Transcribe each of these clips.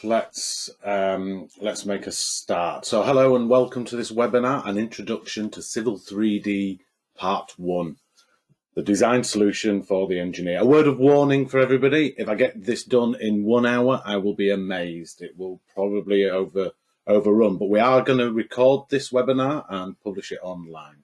let's make a start. So hello and welcome to this webinar, an introduction to Civil 3D Part 1, the design solution for the engineer. A word of warning for everybody: if I get this done in 1 hour, I will be amazed. It will probably overrun, but we are going to record this webinar and publish it online.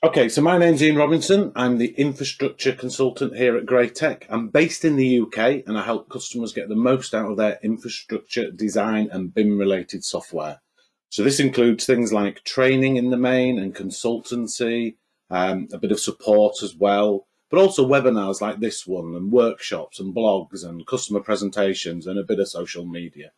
Okay, so my name's Ian Robinson. I'm the infrastructure consultant here at Graitec. I'm based in the UK and I help customers get the most out of their infrastructure design and BIM related software. So this includes things like training in the main and consultancy, a bit of support as well, but also webinars like this one and workshops and blogs and customer presentations and a bit of social media.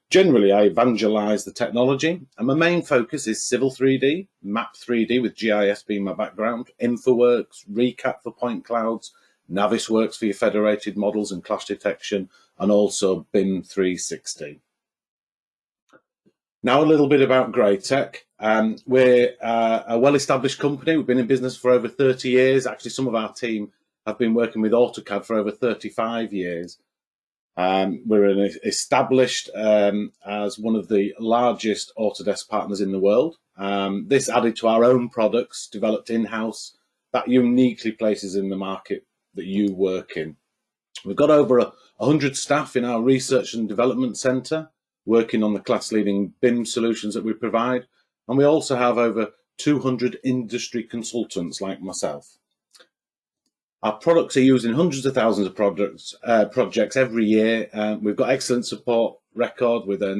Generally, I evangelise the technology, and my main focus is Civil 3D, Map 3D with GIS being my background, InfoWorks, Recap for point clouds, Navisworks for your federated models and clash detection, and also BIM 360. Now a little bit about Graitec. We're a well-established company. We've been in business for over 30 years. Actually, some of our team have been working with AutoCAD for over 35 years. We're established as one of the largest Autodesk partners in the world. This added to our own products developed in-house that uniquely places in the market that you work in. We've got over 100 staff in our research and development centre working on the class-leading BIM solutions that we provide, and we also have over 200 industry consultants like myself. Our products are used in hundreds of thousands of projects every year. We've got excellent support record with a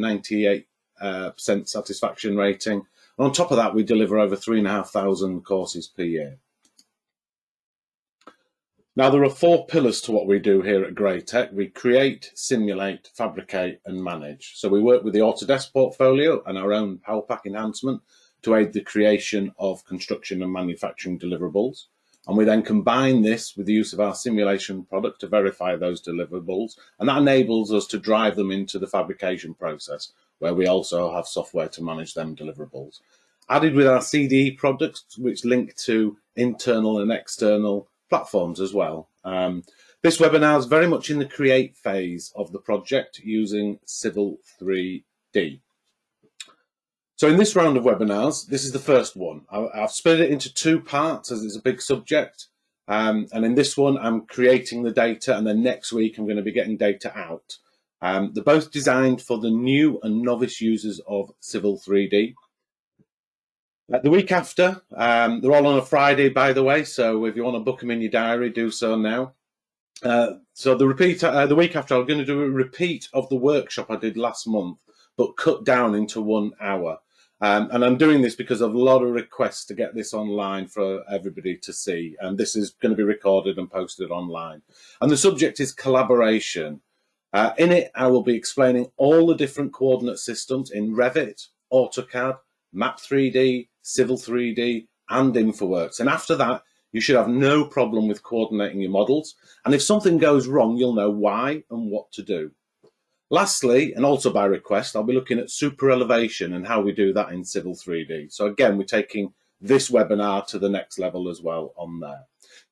98% satisfaction rating. And on top of that, we deliver over 3,500 courses per year. Now, there are 4 pillars to what we do here at Graitec. We create, simulate, fabricate, and manage. So we work with the Autodesk portfolio and our own PowerPack enhancement to aid the creation of construction and manufacturing deliverables. And we then combine this with the use of our simulation product to verify those deliverables. And that enables us to drive them into the fabrication process, where we also have software to manage them deliverables. Added with our CDE products, which link to internal and external platforms as well. This webinar is very much in the create phase of the project using Civil 3D. So in this round of webinars, this is the first one. I've split it into 2 parts as it's a big subject. And in this one, I'm creating the data, and then next week I'm going to be getting data out. They're both designed for the new and novice users of Civil 3D. The week after, they're all on a Friday, by the way, so if you want to book them in your diary, do so now. So the week after, I'm going to do a repeat of the workshop I did last month, but cut down into 1 hour. And I'm doing this because of a lot of requests to get this online for everybody to see. And this is going to be recorded and posted online. And the subject is collaboration. In it, I will be explaining all the different coordinate systems in Revit, AutoCAD, Map 3D, Civil 3D, and InfoWorks. And after that, you should have no problem with coordinating your models. And if something goes wrong, you'll know why and what to do. Lastly, and also by request, I'll be looking at super elevation and how we do that in Civil 3D. So again, we're taking this webinar to the next level as well on there.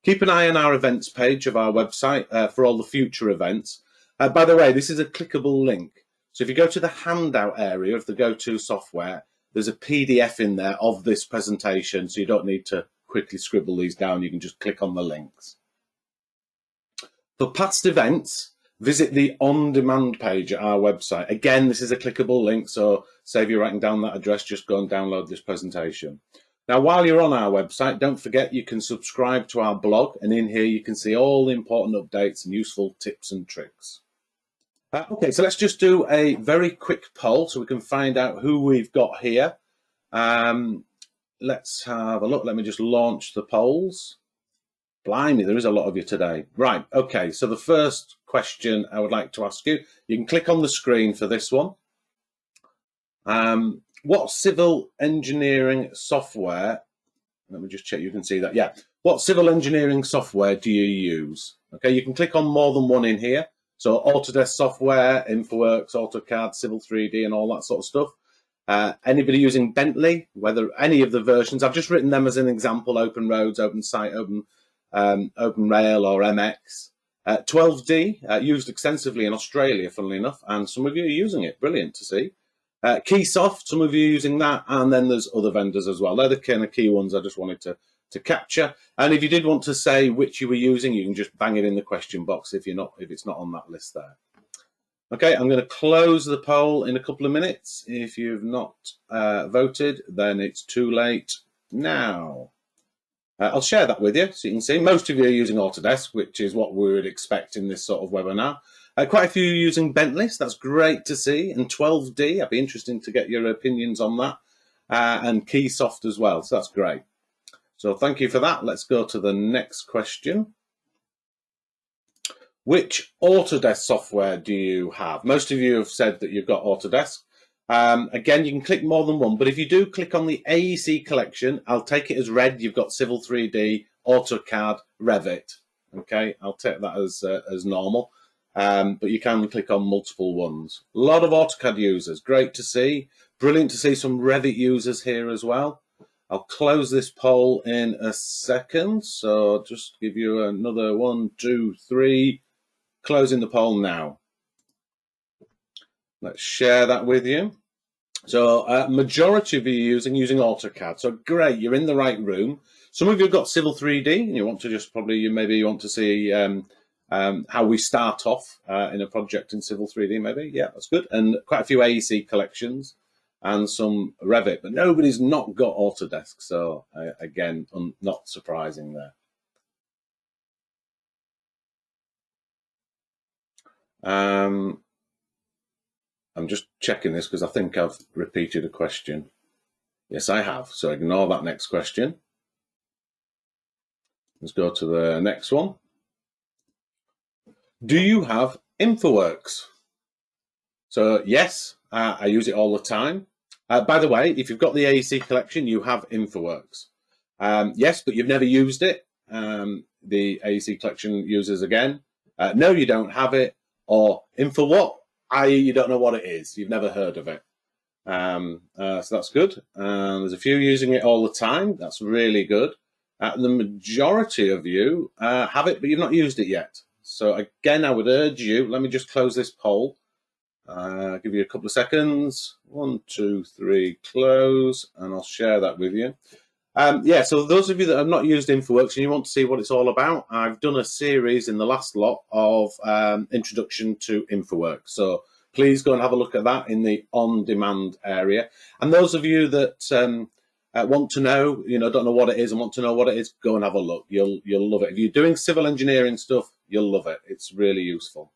Keep an eye on our events page of our website for all the future events. By the way, this is a clickable link. So if you go to the handout area of the go-to software, there's a PDF in there of this presentation, so you don't need to quickly scribble these down. You can just click on the links. For past events, visit the on-demand page at our website. Again, this is a clickable link, so save you writing down that address, just go and download this presentation. Now, while you're on our website, don't forget you can subscribe to our blog, and in here you can see all the important updates and useful tips and tricks. Okay, so let's just do a very quick poll so we can find out who we've got here. Let's have a look. Let me just launch the polls. Blimey, there is a lot of you today. Right, okay, so the first question I would like to ask you, you can click on the screen for this one. What civil engineering software, let me just check you can see that, yeah. What civil engineering software do you use? Okay, you can click on more than one in here. So Autodesk software, InfoWorks, AutoCAD, Civil 3D and all that sort of stuff. Anybody using Bentley, whether any of the versions, I've just written them as an example, Open Roads, Open Site, Open Rail or MX. 12D, used extensively in Australia, funnily enough, and some of you are using it. Brilliant to see. Keysoft, some of you are using that, and then there's other vendors as well. They're the kind of key ones I just wanted to capture. And if you did want to say which you were using, you can just bang it in the question box if it's not on that list there. Okay, I'm going to close the poll in a couple of minutes. If you've not voted, then it's too late now. I'll share that with you so you can see. Most of you are using Autodesk, which is what we would expect in this sort of webinar. Quite a few using Bentley's. That's great to see. And 12D, I'd be interested to get your opinions on that. And Keysoft as well. So that's great. So thank you for that. Let's go to the next question. Which Autodesk software do you have? Most of you have said that you've got Autodesk. Again, you can click more than one, but if you do click on the AEC collection, I'll take it as read. You've got Civil 3D, AutoCAD, Revit. Okay, I'll take that as normal. But you can click on multiple ones. A lot of AutoCAD users, great to see. Brilliant to see some Revit users here as well. I'll close this poll in a second. So just give you another 1, 2, 3. Closing the poll now. Let's share that with you. So majority of you using AutoCAD. So great, you're in the right room. Some of you have got Civil 3D and you want to just maybe you want to see how we start off in a project in Civil 3D maybe. Yeah, that's good. And quite a few AEC collections and some Revit, but nobody's not got Autodesk. So again, not surprising there. I'm just checking this because I think I've repeated a question. Yes, I have. So ignore that next question. Let's go to the next one. Do you have InfoWorks? So yes, I use it all the time. By the way, if you've got the AEC collection, you have InfoWorks. Yes, but you've never used it. The AEC collection users again. No, you don't have it. Or InfoWhat, i.e. you don't know what it is. You've never heard of it. So that's good. There's a few using it all the time. That's really good. The majority of you have it, but you've not used it yet. So again, I would urge you, let me just close this poll. Give you a couple of seconds. 1, 2, 3, close, and I'll share that with you. Yeah, so those of you that have not used InfoWorks and you want to see what it's all about, I've done a series in the last lot of introduction to InfoWorks. So please go and have a look at that in the on-demand area. And those of you that want to know, don't know what it is and want to know what it is, go and have a look. You'll love it. If you're doing civil engineering stuff, you'll love it. It's really useful.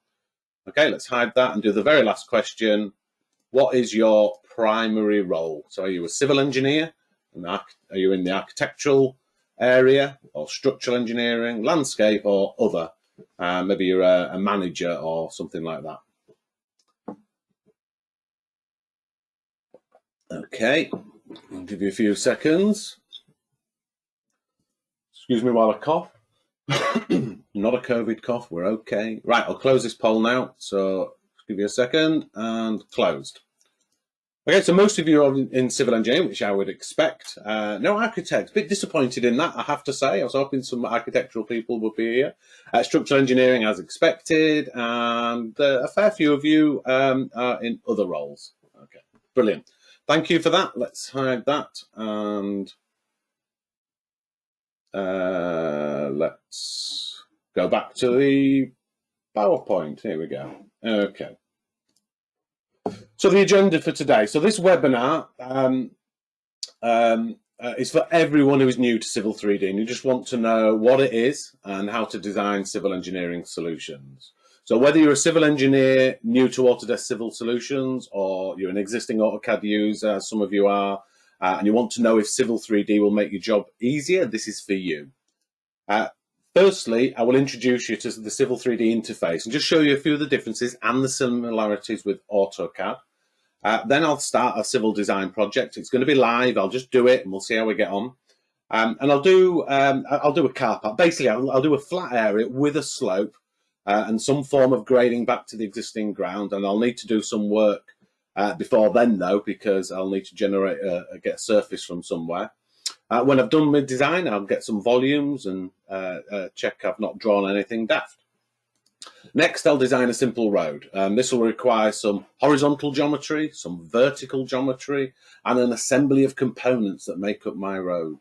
Okay, let's hide that and do the very last question. What is your primary role? So are you a civil engineer? Are you in the architectural area or structural engineering, landscape or other? Maybe you're a manager or something like that. Okay, I'll give you a few seconds. Excuse me while I cough. Not a COVID cough, we're okay. Right, I'll close this poll now. So give you a second and closed. Okay, so most of you are in civil engineering, which I would expect. No architects, a bit disappointed in that, I have to say. I was hoping some architectural people would be here. Structural engineering as expected, and a fair few of you are in other roles. Okay, brilliant. Thank you for that. Let's hide that and let's go back to the PowerPoint. Here we go. Okay. So the agenda for today. So this webinar is for everyone who is new to Civil 3D and you just want to know what it is and how to design civil engineering solutions. So whether you're a civil engineer new to Autodesk Civil Solutions or you're an existing AutoCAD user, as some of you are, and you want to know if Civil 3D will make your job easier, this is for you. Firstly, I will introduce you to the Civil 3D interface and just show you a few of the differences and the similarities with AutoCAD. Then I'll start a civil design project. It's going to be live. I'll just do it and we'll see how we get on. And I'll do a car park. Basically, I'll do a flat area with a slope and some form of grading back to the existing ground. And I'll need to do some work before then, though, because I'll need to generate get a surface from somewhere. When I've done my design, I'll get some volumes and check I've not drawn anything daft. Next, I'll design a simple road. This will require some horizontal geometry, some vertical geometry, and an assembly of components that make up my road.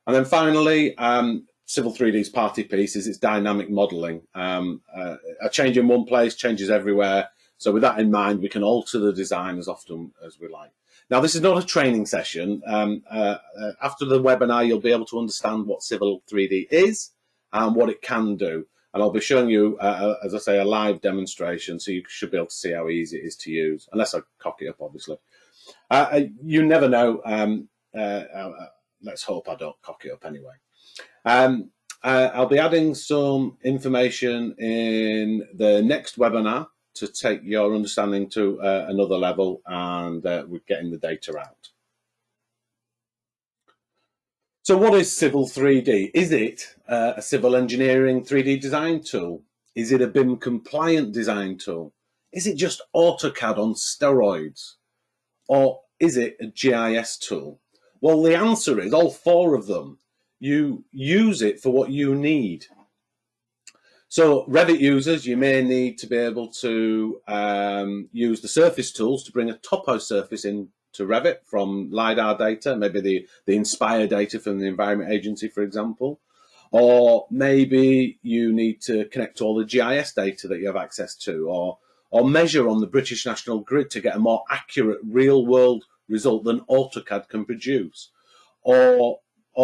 And then finally, Civil 3D's party piece is its dynamic modelling. A change in one place changes everywhere. So with that in mind, we can alter the design as often as we like. Now, this is not a training session. After the webinar, you'll be able to understand what Civil 3D is and what it can do. And I'll be showing you, as I say, a live demonstration, so you should be able to see how easy it is to use, unless I cock it up, obviously. You never know. Let's hope I don't cock it up anyway. I'll be adding some information in the next webinar to take your understanding to another level, and we're getting the data out. So what is Civil 3D? Is it a civil engineering 3D design tool? Is it a BIM compliant design tool? Is it just AutoCAD on steroids? Or is it a GIS tool? Well, the answer is all four of them. You use it for what you need. So Revit users, you may need to be able to use the surface tools to bring a topo surface into Revit from LiDAR data, maybe the Inspire data from the Environment Agency, for example. Or maybe you need to connect to all the GIS data that you have access to, or measure on the British National Grid to get a more accurate real-world result than AutoCAD can produce. Or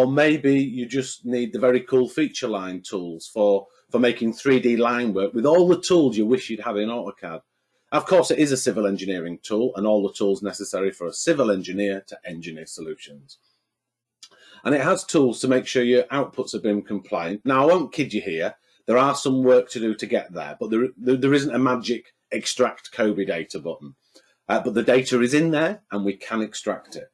maybe you just need the very cool feature line tools for making 3D line work with all the tools you wish you'd have in AutoCAD. Of course, it is a civil engineering tool and all the tools necessary for a civil engineer to engineer solutions. And it has tools to make sure your outputs are BIM compliant. Now, I won't kid you here. There are some work to do to get there, but there isn't a magic extract COBie data button. But the data is in there and we can extract it.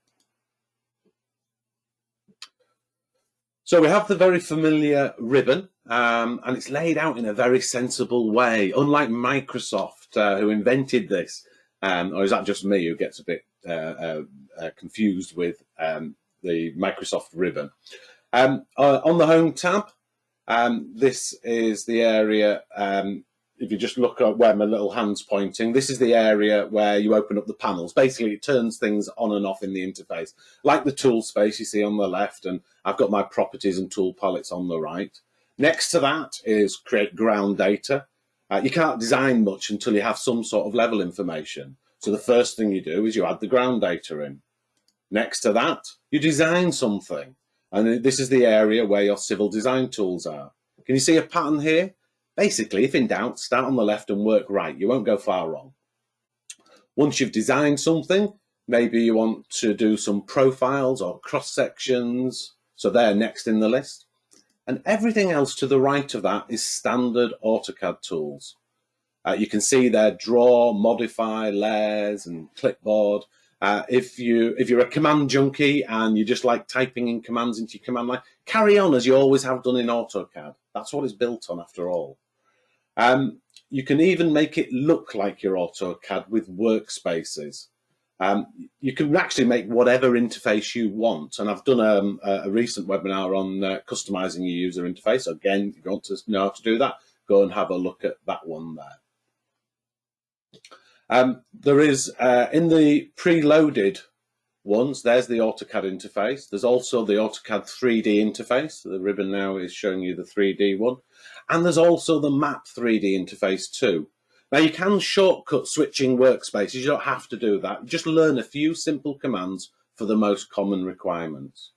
So we have the very familiar ribbon, and it's laid out in a very sensible way, unlike Microsoft, who invented this. Or is that just me who gets a bit confused with the Microsoft ribbon? On the Home tab, this is the area, if you just look at where my little hand's pointing, this is the area where you open up the panels. Basically, it turns things on and off in the interface, like the tool space you see on the left, and I've got my properties and tool palettes on the right. Next to that is create ground data. You can't design much until you have some sort of level information. So the first thing you do is you add the ground data in. Next to that, you design something. And this is the area where your civil design tools are. Can you see a pattern here? Basically, if in doubt, start on the left and work right. You won't go far wrong. Once you've designed something, maybe you want to do some profiles or cross sections. So they're next in the list. And everything else to the right of that is standard AutoCAD tools. You can see there draw, modify, layers, and clipboard. If you're a command junkie and you just like typing in commands into your command line, carry on as you always have done in AutoCAD. That's what it's built on after all. You can even make it look like your AutoCAD with workspaces. You can actually make whatever interface you want. And I've done a recent webinar on customizing your user interface. Again, if you want to know how to do that, go and have a look at that one there. There is, in the preloaded ones, there's the AutoCAD interface. There's also the AutoCAD 3D interface. The ribbon now is showing you the 3D one. And there's also the Map 3D interface too. Now you can shortcut switching workspaces. You don't have to do that. Just learn a few simple commands for the most common requirements.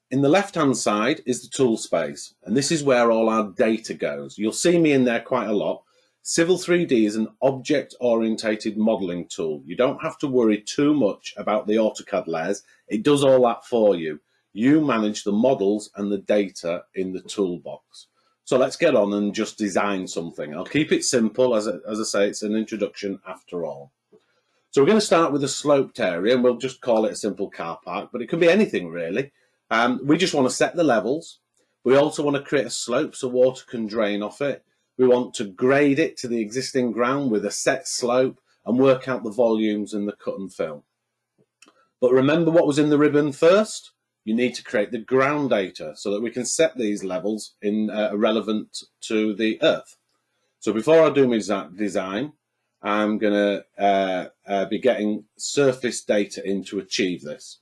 In the left-hand side is the tool space, and this is where all our data goes. You'll see me in there quite a lot. Civil 3D is an object-orientated modelling tool. You don't have to worry too much about the AutoCAD layers. It does all that for you. You manage the models and the data in the toolbox. So let's get on and just design something. I'll keep it simple. As I say, it's an introduction after all. So we're going to start with a sloped area, and we'll just call it a simple car park, but it could be anything really. We just want to set the levels. We also want to create a slope so water can drain off it. We want to grade it to the existing ground with a set slope and work out the volumes in the cut and fill. But remember what was in the ribbon first? You need to create the ground data so that we can set these levels in relevant to the earth. So before I do my design, I'm going to be getting surface data in to achieve this.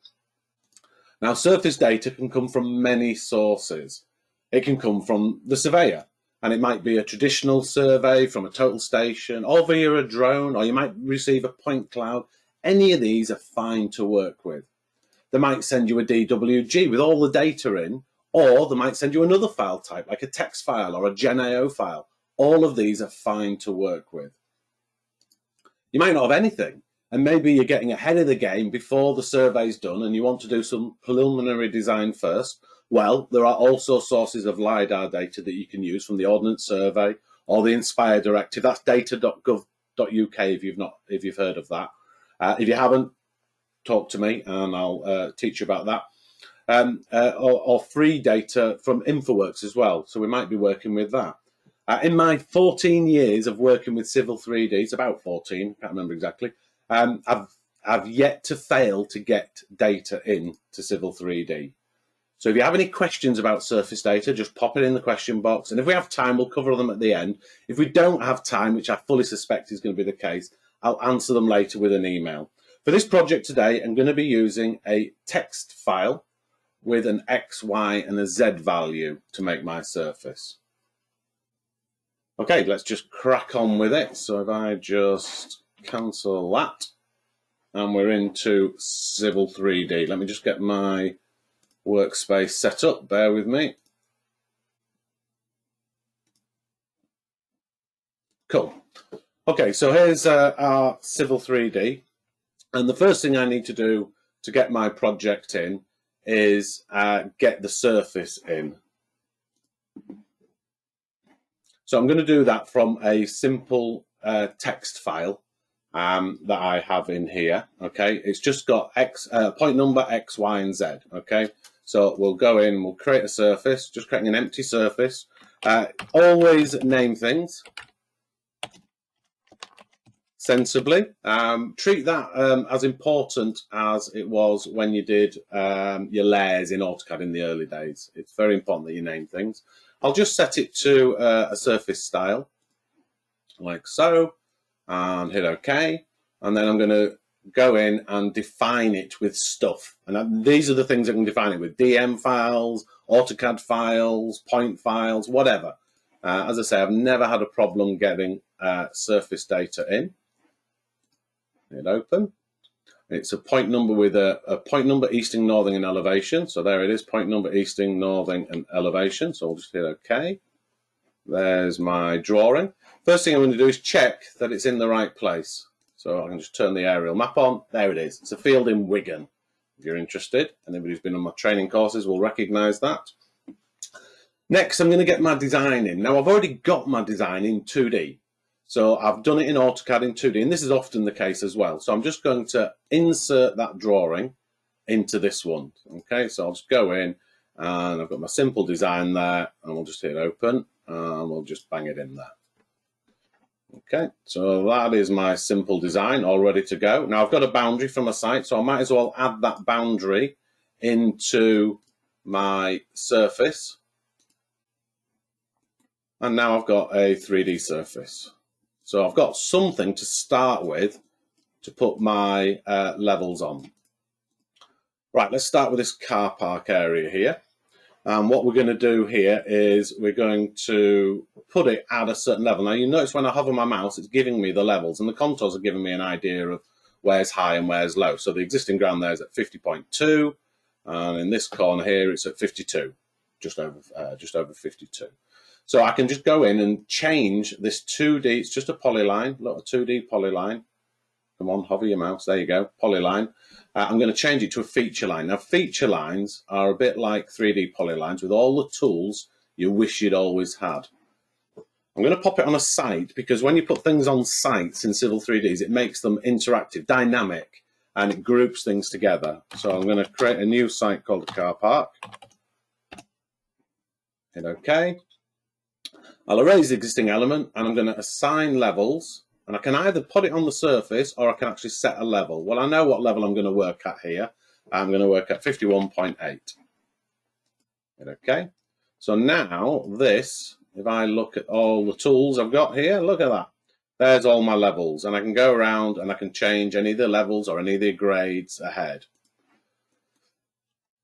Now, surface data can come from many sources. It can come from the surveyor, and it might be a traditional survey from a total station, or via a drone, or you might receive a point cloud. Any of these are fine to work with. They might send you a DWG with all the data in, or they might send you another file type, like a text file or a GenAO file. All of these are fine to work with. You might not have anything, and maybe you're getting ahead of the game before the survey's done and you want to do some preliminary design first. Well, there are also sources of LiDAR data that you can use from the Ordnance Survey or the Inspire Directive. That's data.gov.uk if you've heard of that. If you haven't, talk to me and I'll teach you about that. Or free data from InfoWorks as well. So we might be working with that. In my 14 years of working with Civil 3D, it's about 14, can't remember exactly, I've yet to fail to get data in to Civil 3D. So if you have any questions about surface data, just pop it in the question box. And if we have time, we'll cover them at the end. If we don't have time, which I fully suspect is going to be the case, I'll answer them later with an email. For this project today, I'm going to be using a text file with an X, Y, and a Z value to make my surface. Okay, let's just crack on with it. So if I just cancel that, and we're into Civil 3D. Let me just get my workspace set up, bear with me. Cool. Okay, so here's our Civil 3D. And the first thing I need to do to get my project in is get the surface in. So I'm going to do that from a simple text file that I have in here. Okay, it's just got point number X, Y, and Z. Okay, so we'll go in, we'll create a surface, just creating an empty surface. Always name things sensibly. Treat that as important as it was when you did your layers in AutoCAD in the early days. It's very important that you name things. I'll just set it to a surface style, like so, and hit OK. And then I'm going to go in and define it with stuff. And these are the things I can define it with: DM files, AutoCAD files, point files, whatever. As I say, I've never had a problem getting surface data in. Hit open. It's a point number with a point number, easting, northing, and elevation. So there it is, point number, easting, northing, and elevation. So I'll just hit OK. There's my drawing. First thing I'm going to do is check that it's in the right place. So I can just turn the aerial map on. There it is. It's a field in Wigan. If you're interested, anybody who's been on my training courses will recognise that. Next, I'm going to get my design in. Now, I've already got my design in 2D. So I've done it in AutoCAD in 2D, and this is often the case as well. So I'm just going to insert that drawing into this one. Okay, so I'll just go in, and I've got my simple design there, and we'll just hit open, and we'll just bang it in there. Okay, so that is my simple design all ready to go. Now I've got a boundary from a site, so I might as well add that boundary into my surface. And now I've got a 3D surface. So I've got something to start with to put my levels on. Right, let's start with this car park area here. And what we're going to do here is we're going to put it at a certain level. Now you notice when I hover my mouse, it's giving me the levels, and the contours are giving me an idea of where's high and where's low. So the existing ground there is at 50.2, and in this corner here it's at 52, just over 52. So I can just go in and change this 2D, it's just a polyline, look, a 2D polyline. Come on, hover your mouse, there you go, polyline. I'm going to change it to a feature line. Now, feature lines are a bit like 3D polylines with all the tools you wish you'd always had. I'm going to pop it on a site because when you put things on sites in Civil 3Ds, it makes them interactive, dynamic, and it groups things together. So I'm going to create a new site called the car park. Hit OK. I'll erase the existing element, and I'm going to assign levels. And I can either put it on the surface or I can actually set a level. Well, I know what level I'm going to work at here. I'm going to work at 51.8. Okay. So now this if I look at all the tools I've got here, look at that. There's all my levels, and I can go around and I can change any of the levels or any of the grades ahead.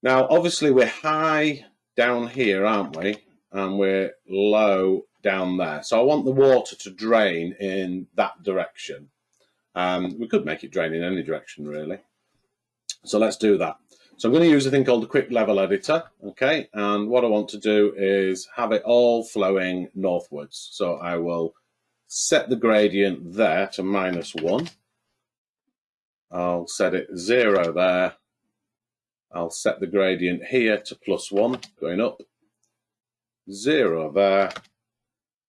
Now, obviously, we're high down here, aren't we? And we're low down there. So I want the water to drain in that direction. We could make it drain in any direction, really. So let's do that. So I'm going to use a thing called the Quick Level Editor, okay? And what I want to do is have it all flowing northwards. So I will set the gradient there to -1. I'll set it 0 there. I'll set the gradient here to +1, going up. 0 there.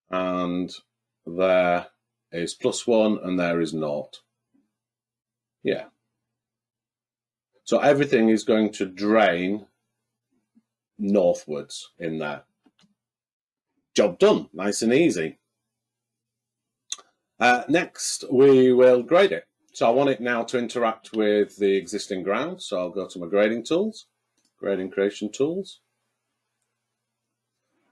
And there is +1, and there is 0. Yeah. So everything is going to drain northwards in there. Job done, nice and easy. Next, we will grade it. So I want it now to interact with the existing ground. So I'll go to my grading tools, grading creation tools,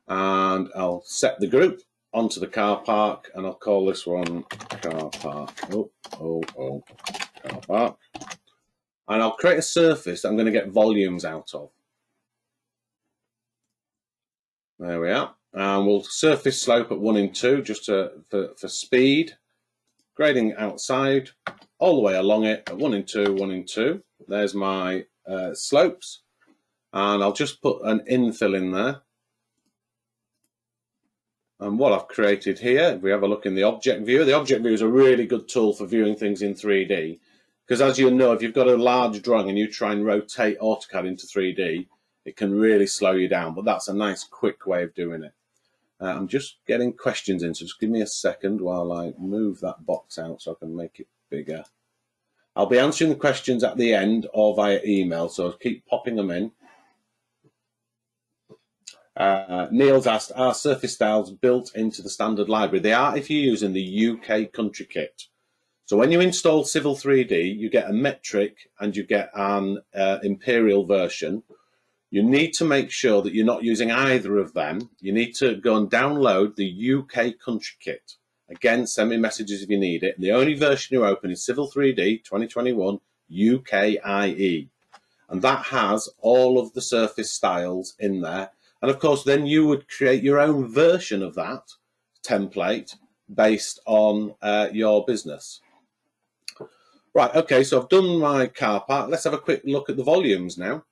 and I'll set the group onto the car park, and I'll call this one car park. Car park. And I'll create a surface that I'm going to get volumes out of. There we are. And we'll surface slope at 1 and 2 just for speed. Grading outside all the way along it at 1 and 2, 1 and 2. There's my slopes. And I'll just put an infill in there. And what I've created here, if we have a look in the object view is a really good tool for viewing things in 3D. Because as you know, if you've got a large drawing and you try and rotate AutoCAD into 3D, it can really slow you down. But that's a nice, quick way of doing it. I'm just getting questions in, so just give me a second while I move that box out so I can make it bigger. I'll be answering the questions at the end or via email, so keep popping them in. Neil's asked, are surface styles built into the standard library? They are if you're using the UK country kit. So when you install Civil 3D, you get a metric and you get an imperial version. You need to make sure that you're not using either of them. You need to go and download the UK country kit. Again, send me messages if you need it. And the only version you open is Civil 3D 2021 UKIE. And that has all of the surface styles in there. And of course, then you would create your own version of that template based on your business. Right, okay, so I've done my car park. Let's have a quick look at the volumes now.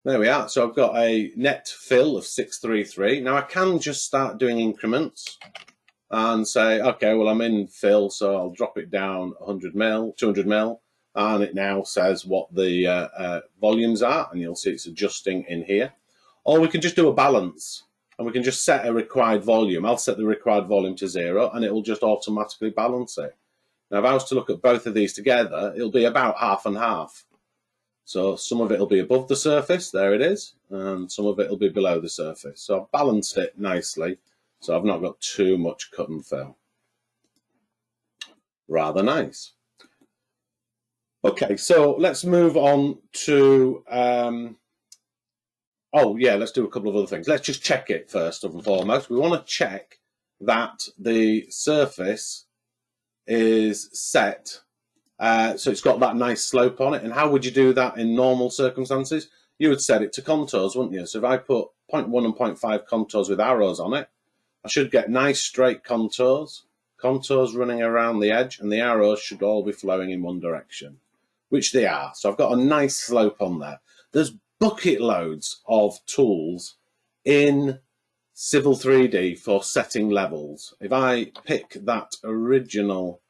There we are. So I've got a net fill of 633. Now I can just start doing increments and say, okay, well, I'm in fill, so I'll drop it down 100 mil, 200 mil, and it now says what the volumes are, and you'll see it's adjusting in here. Or we can just do a balance, and we can just set a required volume. I'll set the required volume to 0, and it will just automatically balance it. Now, if I was to look at both of these together, it'll be about half and half. So some of it will be above the surface, there it is, and some of it will be below the surface. So I've balanced it nicely, so I've not got too much cut and fill. Rather nice. Okay, so let's move on to, let's do a couple of other things. Let's just check it first and foremost. We want to check that the surface is set so it's got that nice slope on it. And how would you do that in normal circumstances? You would set it to contours, wouldn't you? So if I put 0.1 and 0.5 contours with arrows on it, I should get nice straight contours running around the edge, and the arrows should all be flowing in one direction, which they are. So I've got a nice slope on there. There's bucket loads of tools in Civil 3D for setting levels. If I pick that original,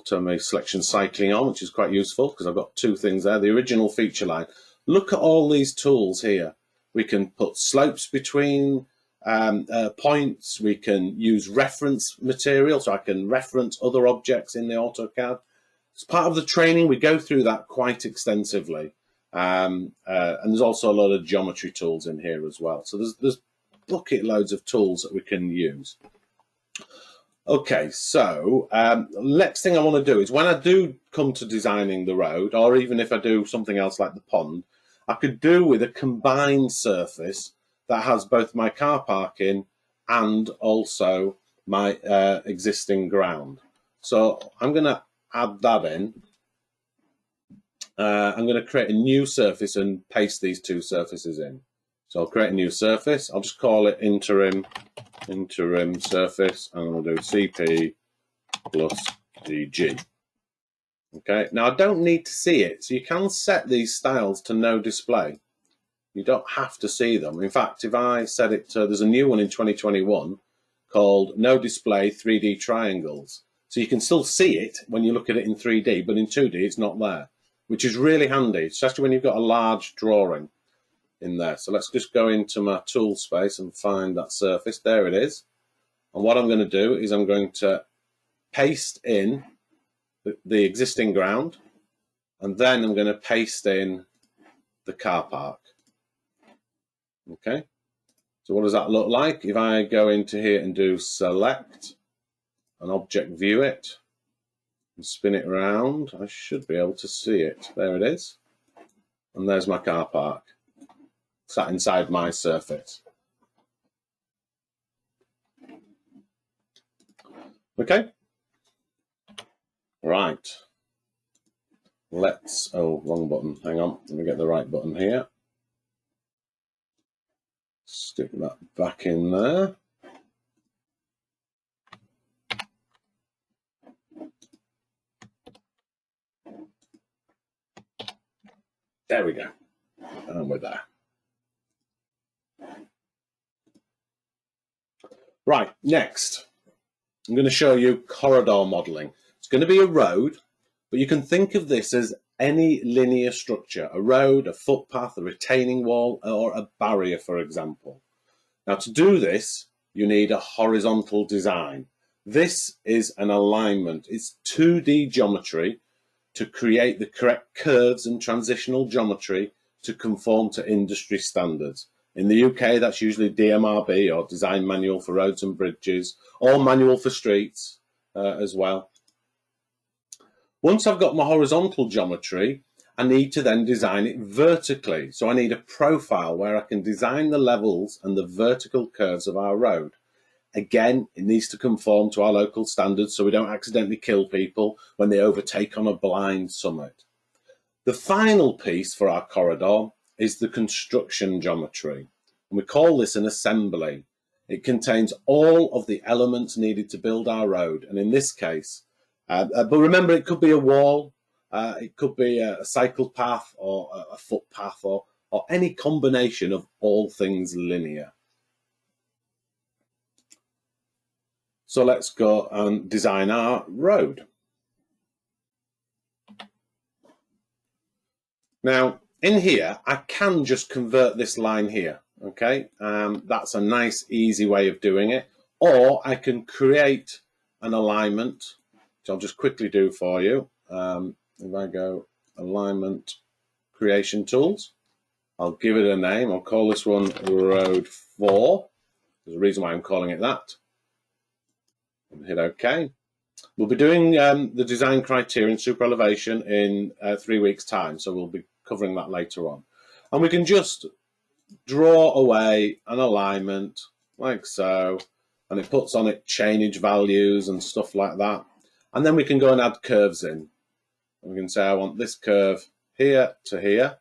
turn my selection cycling on, which is quite useful because I've got two things there. The original feature line. Look at all these tools here. We can put slopes between points. We can use reference material, so I can reference other objects in the AutoCAD. As part of the training, we go through that quite extensively. And there's also a lot of geometry tools in here as well. So there's bucket loads of tools that we can use. Okay, so next thing I want to do is when I do come to designing the road, or even if I do something else like the pond, I could do with a combined surface that has both my car parking and also my existing ground. So I'm going to add that in. I'm going to create a new surface and paste these two surfaces in. So I'll create a new surface. I'll just call it interim surface, and we'll do CP plus DG. Okay, now I don't need to see it, so you can set these styles to no display. You don't have to see them. In fact, if I set it to, there's a new one in 2021 called no display 3D triangles. So you can still see it when you look at it in 3D, but in 2D it's not there, which is really handy, especially when you've got a large drawing in there. So let's just go into my tool space and find that surface. There it is. And what I'm going to do is I'm going to paste in the existing ground, and then I'm going to paste in the car park. Okay, so what does that look like? If I go into here and do select and object view it and spin it around, I should be able to see it. There it is. And there's my car park sat inside my surface. Okay, right. Let's, oh, wrong button. Hang on, let me get the right button here. Stick that back in there. There we go. And we're there. Right, next, I'm going to show you corridor modelling. It's going to be a road, but you can think of this as any linear structure, a road, a footpath, a retaining wall, or a barrier, for example. Now, to do this, you need a horizontal design. This is an alignment. It's 2D geometry to create the correct curves and transitional geometry to conform to industry standards. In the UK, that's usually DMRB, or Design Manual for Roads and Bridges, or Manual for Streets as well. Once I've got my horizontal geometry, I need to then design it vertically. So I need a profile where I can design the levels and the vertical curves of our road. Again, it needs to conform to our local standards so we don't accidentally kill people when they overtake on a blind summit. The final piece for our corridor is the construction geometry. And we call this an assembly. It contains all of the elements needed to build our road. And in this case, but remember, it could be a wall, it could be a cycle path or a footpath, or any combination of all things linear. So let's go and design our road. Now, in here, I can just convert this line here, okay? That's a nice, easy way of doing it. Or I can create an alignment, which I'll just quickly do for you. If I go alignment creation tools, I'll give it a name. I'll call this one Road 4. There's a reason why I'm calling it that. And hit OK. We'll be doing the design criteria and super elevation in 3 weeks' time, so we'll be covering that later on. And we can just draw away an alignment like so, and it puts on it chainage values and stuff like that. And then we can go and add curves in. And we can say I want this curve here to here,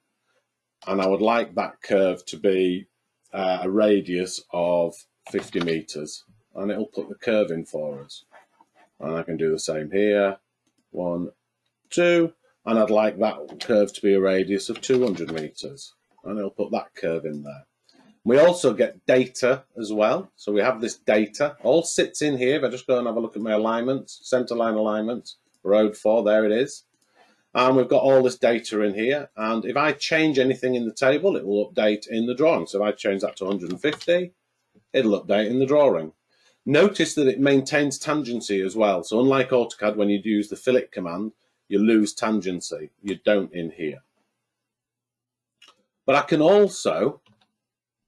and I would like that curve to be a radius of 50 meters, and it'll put the curve in for us. And I can do the same here, 1, 2, and I'd like that curve to be a radius of 200 meters, and it'll put that curve in there. We also get data as well. So we have this data, all sits in here. If I just go and have a look at my alignments, center line alignments, road 4, there it is. And we've got all this data in here. And if I change anything in the table, it will update in the drawing. So if I change that to 150, it'll update in the drawing. Notice that it maintains tangency as well. So unlike AutoCAD, when you use the fillet command, you lose tangency. You don't in here. But I can also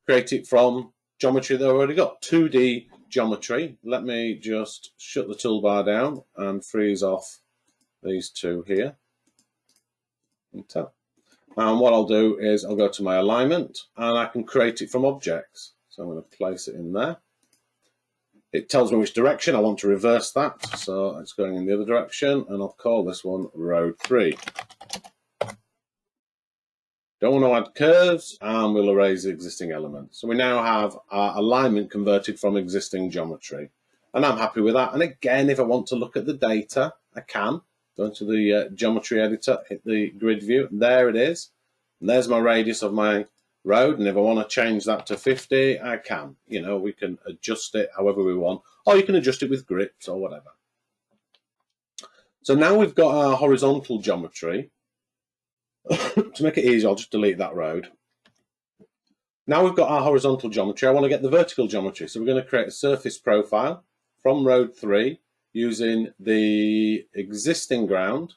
create it from geometry that I've already got, 2D geometry. Let me just shut the toolbar down and freeze off these two here. And what I'll do is I'll go to my alignment and I can create it from objects. So I'm going to place it in there. It tells me which direction. I want to reverse that. So it's going in the other direction, and I'll call this one road 3. Don't want to add curves, and we'll erase the existing elements. So we now have our alignment converted from existing geometry. And I'm happy with that. And again, if I want to look at the data, I can. Go into the geometry editor, hit the grid view, and there it is. And there's my radius of my road. And if I want to change that to 50, I can. You know, we can adjust it however we want, or you can adjust it with grips or whatever. So now we've got our horizontal geometry. To make it easy, I'll just delete that road. Now we've got our horizontal geometry. I want to get the vertical geometry. So we're going to create a surface profile from road 3 using the existing ground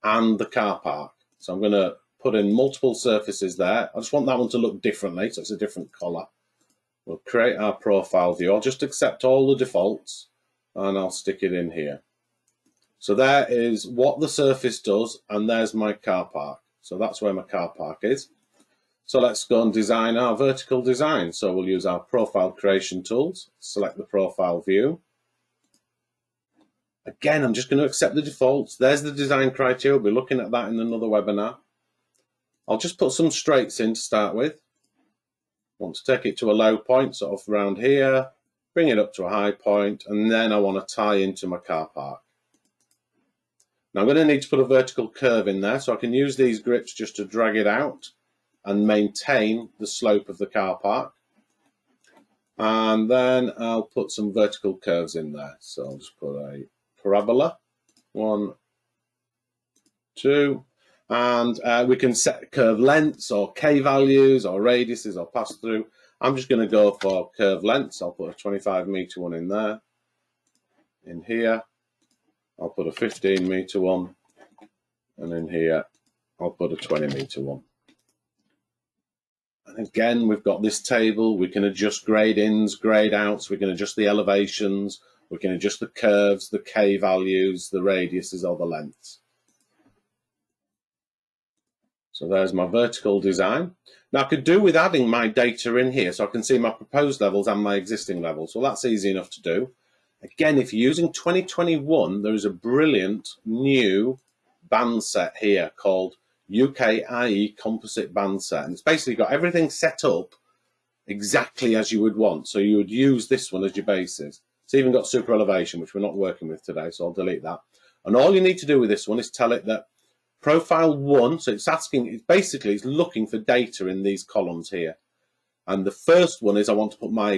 and the car park. So I'm going to put in multiple surfaces there. I just want that one to look differently, so it's a different colour. We'll create our profile view. I'll just accept all the defaults and I'll stick it in here. So there is what the surface does, and there's my car park. So that's where my car park is. So let's go and design our vertical design. So we'll use our profile creation tools, select the profile view. Again, I'm just going to accept the defaults. There's the design criteria. We'll be looking at that in another webinar. I'll just put some straights in to start with. I want to take it to a low point, sort of around here, bring it up to a high point, and then I want to tie into my car park. Now I'm going to need to put a vertical curve in there, so I can use these grips just to drag it out and maintain the slope of the car park. And then I'll put some vertical curves in there. So I'll just put a parabola, 1, 2, and we can set curve lengths or K values or radiuses or pass through. I'm just going to go for curve lengths. I'll put a 25 meter one in there. In here, I'll put a 15 meter one, and in here I'll put a 20 meter one. And again, we've got this table. We can adjust grade ins, grade outs. We can adjust the elevations. We can adjust the curves, the K values, the radiuses or the lengths. So there's my vertical design. Now I could do with adding my data in here so I can see my proposed levels and my existing levels. Well, that's easy enough to do. Again, if you're using 2021, there is a brilliant new band set here called UKIE Composite Band Set. And it's basically got everything set up exactly as you would want. So you would use this one as your basis. It's even got super elevation, which we're not working with today, so I'll delete that. And all you need to do with this one is tell it that profile 1, so it's asking, it's looking for data in these columns here. And the first one is I want to put my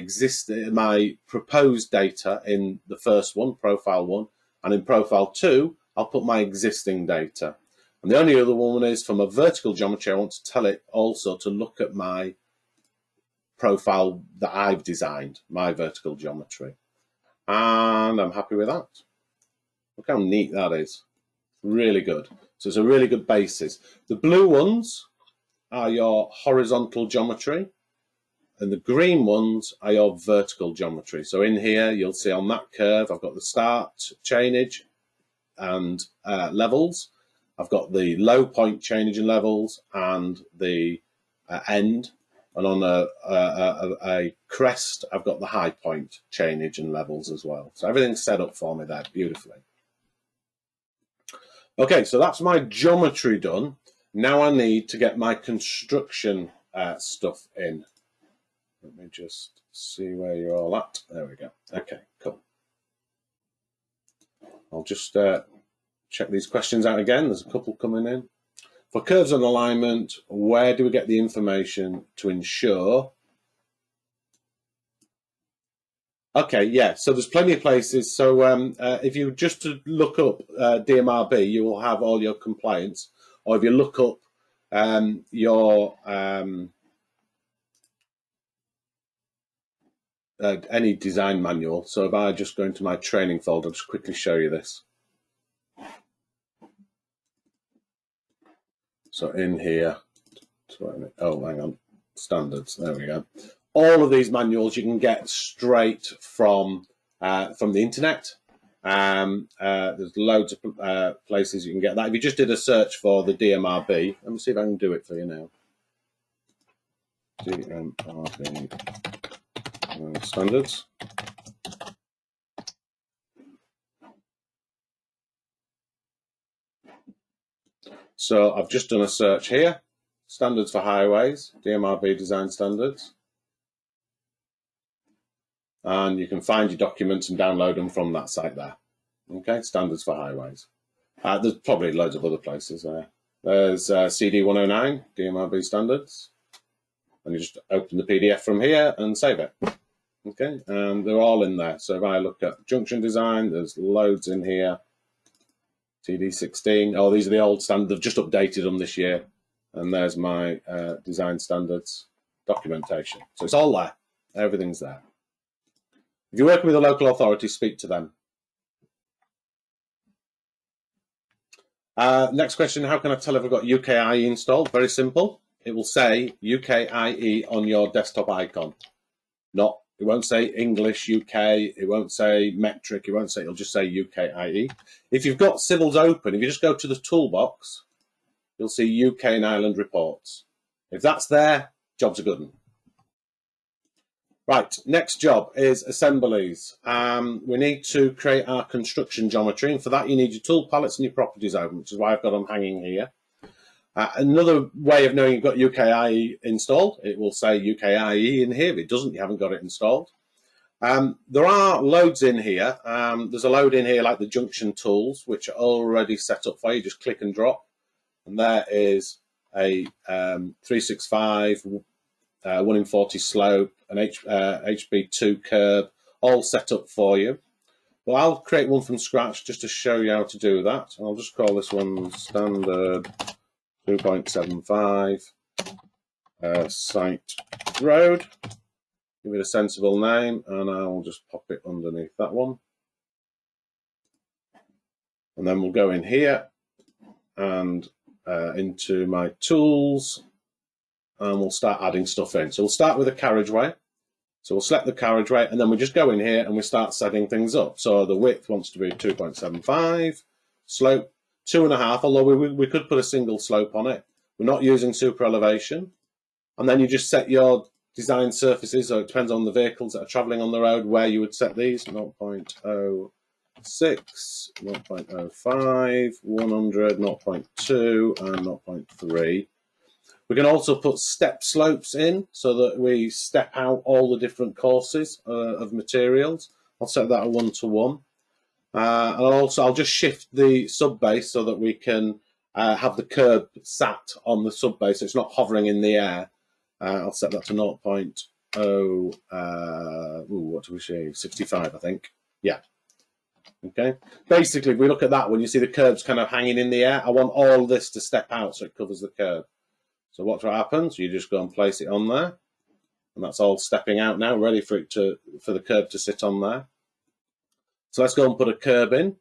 proposed data in the first one, profile 1, and in profile 2, I'll put my existing data. And the only other one is from a vertical geometry, I want to tell it also to look at my profile that I've designed, my vertical geometry. And I'm happy with that. Look how neat that is. Really good. So it's a really good basis. The blue ones are your horizontal geometry, and the green ones are your vertical geometry. So in here, you'll see on that curve, I've got the start, chainage, and levels. I've got the low point chainage and levels, and the end. And on a crest, I've got the high point chainage and levels as well. So everything's set up for me there beautifully. Okay, so that's my geometry done. Now I need to get my construction stuff in. Let me just see where you're all at. There we go. Okay, cool. I'll just check these questions out again. There's a couple coming in. For curves and alignment, where do we get the information to ensure? Okay, yeah, so there's plenty of places. So if you just to look up DMRB, you will have all your compliance. Or if you look up your any design manual. So if I just go into my training folder, I'll just quickly show you this. So in here, oh, hang on, standards, there we go. All of these manuals you can get straight from the internet. There's loads of places you can get that. If you just did a search for the DMRB, let me see if I can do it for you now. DMRB standards. So I've just done a search here. Standards for highways, DMRB design standards. And you can find your documents and download them from that site there. Okay, standards for highways. There's probably loads of other places there. There's CD 109, DMRB standards. And you just open the PDF from here and save it. Okay, and they're all in there. So if I look at junction design, there's loads in here. TD16. Oh, these are the old standards. They've just updated them this year. And there's my design standards documentation. So it's all there. Everything's there. If you're working with a local authority, speak to them. Next question, how can I tell if I've got UKIE installed? Very simple. It will say UKIE on your desktop icon. It won't say English UK, it won't say metric, it'll just say UKIE. If you've got civils open, if you just go to the toolbox, you'll see UK and Ireland reports. If that's there, job's a good one. Right, next job is assemblies. We need to create our construction geometry, and for that you need your tool pallets and your properties open, which is why I've got them hanging here. Another way of knowing you've got UKIE installed, it will say UKIE in here. If it doesn't, you haven't got it installed. There are loads in here. There's a load in here like the junction tools, which are already set up for you. Just click and drop. And there is a 365, 1 in 40 slope, an HB2 curb, all set up for you. Well, I'll create one from scratch just to show you how to do that. I'll just call this one standard 2.75 site road. Give it a sensible name, and I'll just pop it underneath that one. And then we'll go in here and into my tools, and we'll start adding stuff in. So we'll start with a carriageway. So we'll select the carriageway, and then we just go in here and we start setting things up. So the width wants to be 2.75, slope 2.5, although we could put a single slope on it. We're not using super elevation. And then you just set your design surfaces, so it depends on the vehicles that are travelling on the road where you would set these, 0.06, 0.05, 100, 0.2, and 0.3. We can also put step slopes in so that we step out all the different courses of materials. I'll set that at 1:1. And also I'll just shift the sub base so that we can have the curb sat on the sub base, so it's not hovering in the air. I'll set that to 0.0, what do we say, 65, I think. Yeah. Okay. Basically, if we look at that, when you see the curbs kind of hanging in the air, I want all this to step out so it covers the curb. So what happens? You just go and place it on there, and that's all stepping out now, ready for the curb to sit on there. So let's go and put a curb in.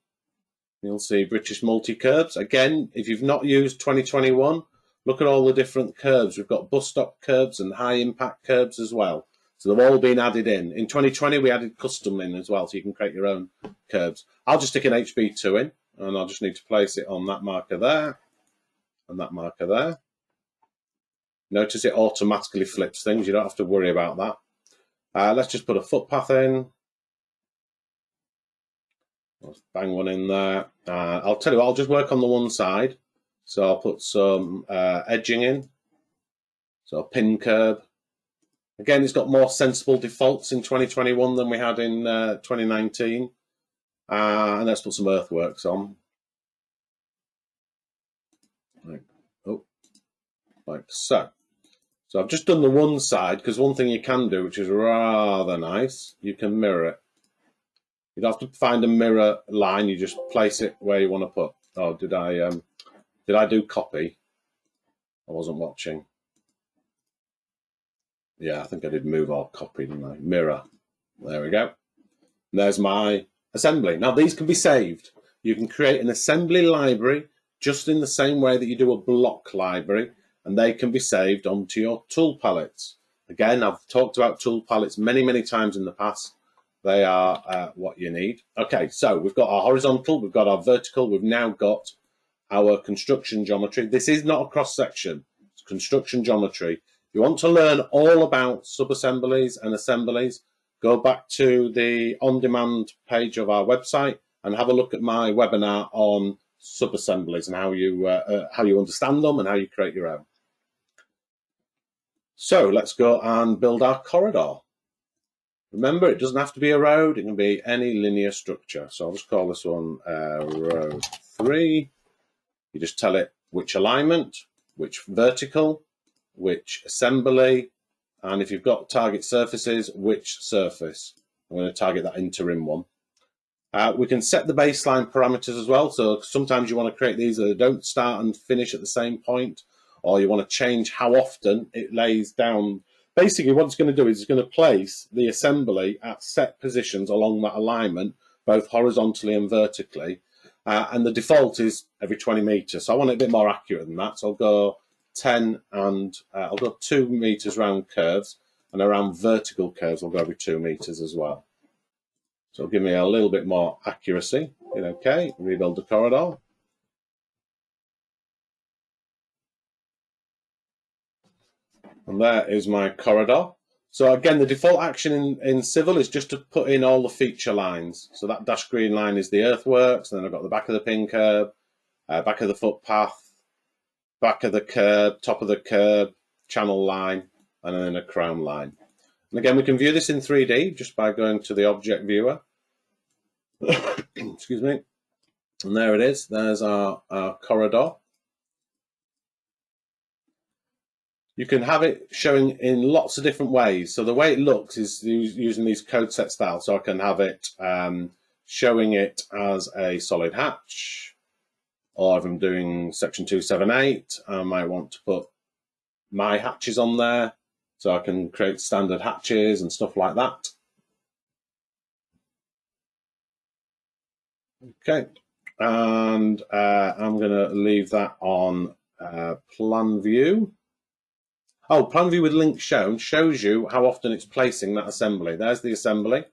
You'll see British multi-curbs. Again, if you've not used 2021, look at all the different curbs. We've got bus stop curbs and high impact curbs as well. So they've all been added in. In 2020, we added custom in as well, so you can create your own curbs. I'll just stick an HB2 in, and I'll just need to place it on that marker there and that marker there. Notice it automatically flips things. You don't have to worry about that. Let's just put a footpath in. Let's bang one in there. I'll tell you what, I'll just work on the one side. So I'll put some edging in. So a pin curb. Again, it's got more sensible defaults in 2021 than we had in 2019. And let's put some earthworks on. Like so. So I've just done the one side, because one thing you can do, which is rather nice, you can mirror it. You don't have to find a mirror line, you just place it where you want to put. Oh, did I do copy? I wasn't watching. Yeah, I think I did move or copy, didn't I? Mirror. There we go. And there's my assembly. Now these can be saved. You can create an assembly library just in the same way that you do a block library, and they can be saved onto your tool pallets. Again, I've talked about tool pallets many, many times in the past. they are what you need. Okay, so we've got our horizontal, we've got our vertical, we've now got our construction geometry. This is not a cross section, it's construction geometry. If you want to learn all about sub-assemblies and assemblies, go back to the on-demand page of our website and have a look at my webinar on sub-assemblies and how you understand them and how you create your own. So let's go and build our corridor. Remember, it doesn't have to be a road, it can be any linear structure. So I'll just call this one row 3. You just tell it which alignment, which vertical, which assembly, and if you've got target surfaces, which surface. I'm going to target that interim one. We can set the baseline parameters as well. So sometimes you want to create these that don't start and finish at the same point, or you want to change how often it lays down. Basically, what it's going to do is it's going to place the assembly at set positions along that alignment, both horizontally and vertically. And the default is every 20 meters. So I want it a bit more accurate than that. So I'll go 10 and I'll go 2 meters round curves, and around vertical curves I'll go every 2 meters as well. So it'll give me a little bit more accuracy. Okay, rebuild the corridor. And there is my corridor. So again, the default action in civil is just to put in all the feature lines. So that dashed green line is the earthworks, and then I've got the back of the pin curb, back of the footpath, back of the curb, top of the curb, channel line, and then a crown line. And again, we can view this in 3D just by going to the object viewer. Excuse me. And there it is. There's our corridor. You can have it showing in lots of different ways. So the way it looks is using these code set styles. So I can have it showing it as a solid hatch, or if I'm doing section 278, I might want to put my hatches on there. So I can create standard hatches and stuff like that. Okay, and I'm going to leave that on plan view. Oh, plan view with link shown shows you how often it's placing that assembly. There's the assembly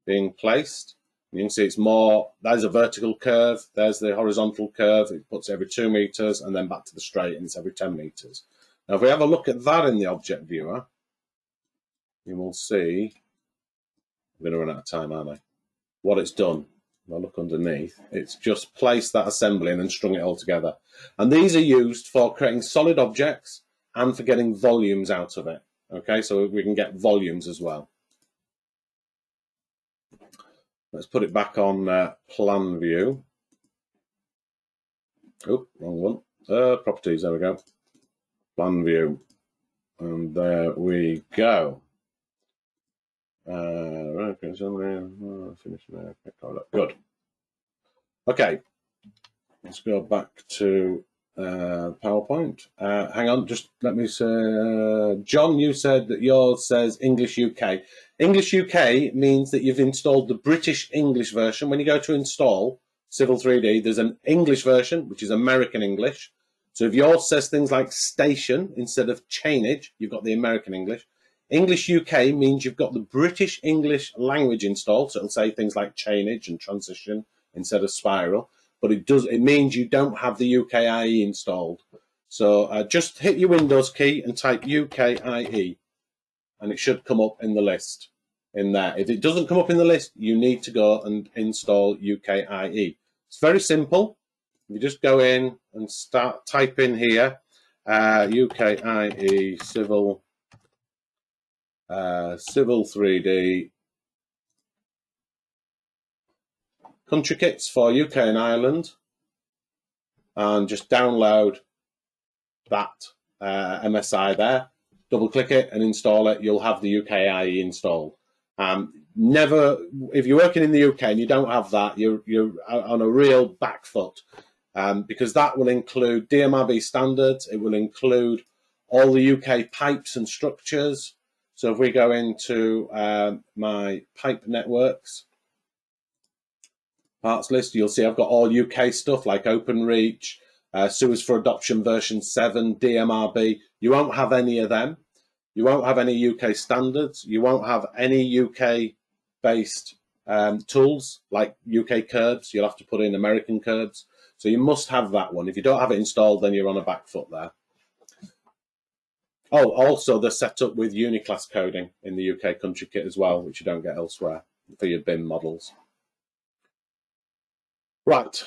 being placed. You can see it's more, there's a vertical curve, there's the horizontal curve, it puts every 2 meters, and then back to the straight, and it's every 10 meters. Now, if we have a look at that in the object viewer, you will see, I'm going to run out of time, aren't I? What it's done. If I look underneath, it's just placed that assembly and then strung it all together. And these are used for creating solid objects and for getting volumes out of it. Okay, so we can get volumes as well. Let's put it back on plan view. Oh, wrong one. Properties, there we go. Plan view. And there we go. Good. Okay, let's go back to PowerPoint. Hang on, just let me say, John, you said that yours says English UK. English UK means that you've installed the British English version. When you go to install Civil 3D, there's an English version, which is American English. So if yours says things like station instead of chainage, you've got the American English. English UK means you've got the British English language installed, so it'll say things like chainage and transition instead of spiral, but it means you don't have the UKIE installed. So just hit your Windows key and type UKIE, and it should come up in the list in there. If it doesn't come up in the list, you need to go and install UKIE. It's very simple. You just go in and start typing here, UKIE Civil 3D country kits for UK and Ireland, and just download that MSI there. Double click it and install it. You'll have the UKIE installed. Never, if you're working in the UK and you don't have that, you're on a real back foot, because that will include DMRB standards. It will include all the UK pipes and structures. So if we go into my pipe networks parts list, you'll see I've got all UK stuff like OpenReach, Sewers for Adoption version 7, DMRB. You won't have any of them. You won't have any UK standards. You won't have any UK based tools like UK curbs. You'll have to put in American curbs. So you must have that one. If you don't have it installed, then you're on a back foot there. Oh, also they're set up with Uniclass coding in the UK country kit as well, which you don't get elsewhere for your BIM models. Right.